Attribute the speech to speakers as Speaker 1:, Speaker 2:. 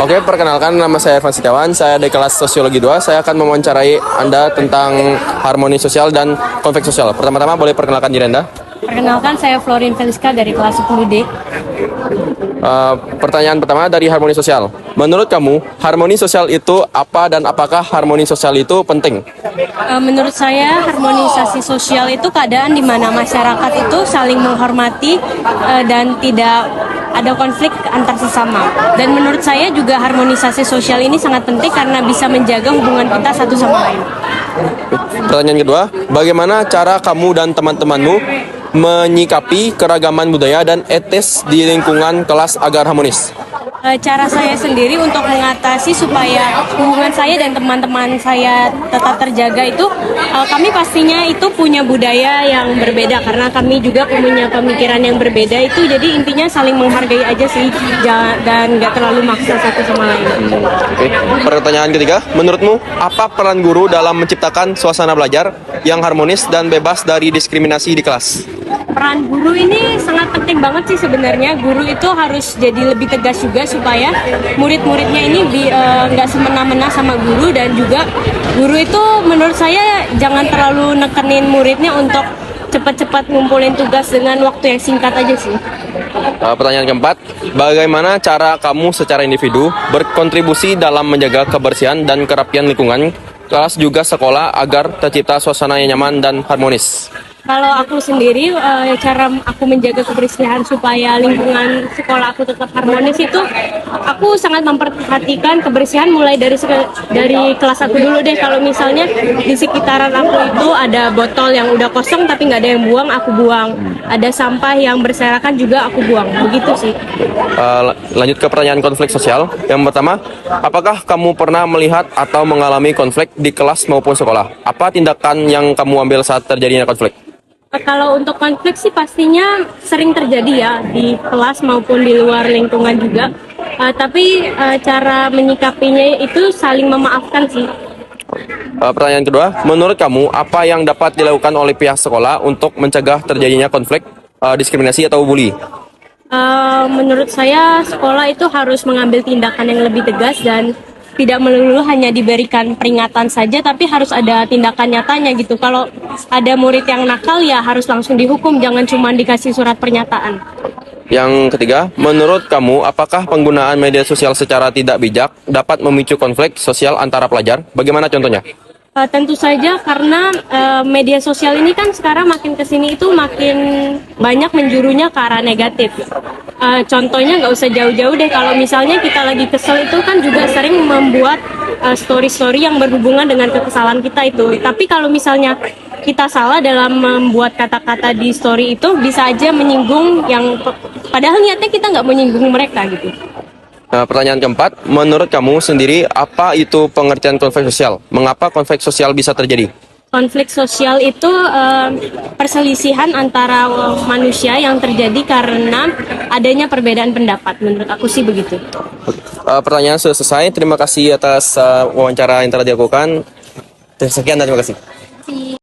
Speaker 1: Oke, perkenalkan nama saya Irfan Setiawan, saya dari kelas Sosiologi 2. Saya akan mewawancarai Anda tentang harmoni sosial dan konflik sosial. Pertama-tama boleh perkenalkan diri Anda?
Speaker 2: Perkenalkan, saya Florin Feliska dari kelas 10D.
Speaker 1: Pertanyaan pertama dari harmoni sosial. Menurut kamu, harmoni sosial itu apa dan apakah harmoni sosial itu penting?
Speaker 2: Menurut saya, harmonisasi sosial itu keadaan di mana masyarakat itu saling menghormati dan tidak ada konflik antar sesama. Dan menurut saya juga harmonisasi sosial ini sangat penting karena bisa menjaga hubungan kita satu sama lain.
Speaker 1: Pertanyaan kedua, bagaimana cara kamu dan teman-temanmu menyikapi keragaman budaya dan etis di lingkungan kelas agar harmonis?
Speaker 2: Cara saya sendiri untuk mengatasi supaya hubungan saya dan teman-teman saya tetap terjaga itu, kami pastinya itu punya budaya yang berbeda karena kami juga punya pemikiran yang berbeda itu, jadi intinya saling menghargai aja sih dan nggak terlalu maksa satu sama lain.
Speaker 1: Oke. Pertanyaan ketiga, menurutmu apa peran guru dalam menciptakan suasana belajar yang harmonis dan bebas dari diskriminasi di kelas?
Speaker 2: Peran guru ini sangat penting banget sih sebenarnya. Guru itu harus jadi lebih tegas juga supaya murid-muridnya ini nggak semena-mena sama guru, dan juga guru itu menurut saya jangan terlalu nekenin muridnya untuk cepat-cepat ngumpulin tugas dengan waktu yang singkat aja sih.
Speaker 1: Pertanyaan keempat, bagaimana cara kamu secara individu berkontribusi dalam menjaga kebersihan dan kerapian lingkungan kelas juga sekolah agar tercipta suasana yang nyaman dan harmonis?
Speaker 2: Kalau aku sendiri, cara aku menjaga kebersihan supaya lingkungan sekolah aku tetap harmonis itu, aku sangat memperhatikan kebersihan mulai dari kelas aku dulu deh. Kalau misalnya di sekitaran aku itu ada botol yang udah kosong tapi nggak ada yang buang, aku buang. Ada sampah yang berserakan juga aku buang. Begitu sih.
Speaker 1: Lanjut ke pertanyaan konflik sosial. Yang pertama, apakah kamu pernah melihat atau mengalami konflik di kelas maupun sekolah? Apa tindakan yang kamu ambil saat terjadinya konflik?
Speaker 2: Kalau untuk konflik sih pastinya sering terjadi ya di kelas maupun di luar lingkungan juga. Tapi cara menyikapinya itu saling memaafkan sih.
Speaker 1: Pertanyaan kedua, menurut kamu apa yang dapat dilakukan oleh pihak sekolah untuk mencegah terjadinya konflik, diskriminasi atau bully?
Speaker 2: Menurut saya sekolah itu harus mengambil tindakan yang lebih tegas dan tidak melulu hanya diberikan peringatan saja, tapi harus ada tindakan nyatanya gitu. Kalau ada murid yang nakal ya harus langsung dihukum, jangan cuma dikasih surat pernyataan.
Speaker 1: Yang ketiga, menurut kamu apakah penggunaan media sosial secara tidak bijak dapat memicu konflik sosial antara pelajar? Bagaimana contohnya?
Speaker 2: Tentu saja karena media sosial ini kan sekarang makin kesini itu makin banyak menjurunya ke arah negatif. Contohnya nggak usah jauh-jauh deh, kalau misalnya kita lagi kesel itu kan juga sering membuat story-story yang berhubungan dengan kekesalan kita itu. Tapi kalau misalnya kita salah dalam membuat kata-kata di story itu, bisa aja menyinggung yang padahal niatnya kita nggak menyinggung mereka gitu.
Speaker 1: Pertanyaan keempat, menurut kamu sendiri apa itu pengertian konflik sosial? Mengapa konflik sosial bisa terjadi?
Speaker 2: Konflik sosial itu perselisihan antara manusia yang terjadi karena adanya perbedaan pendapat. Menurut aku sih begitu.
Speaker 1: Pertanyaan sudah selesai. Terima kasih atas wawancara yang telah dilakukan. Sekian dan terima kasih.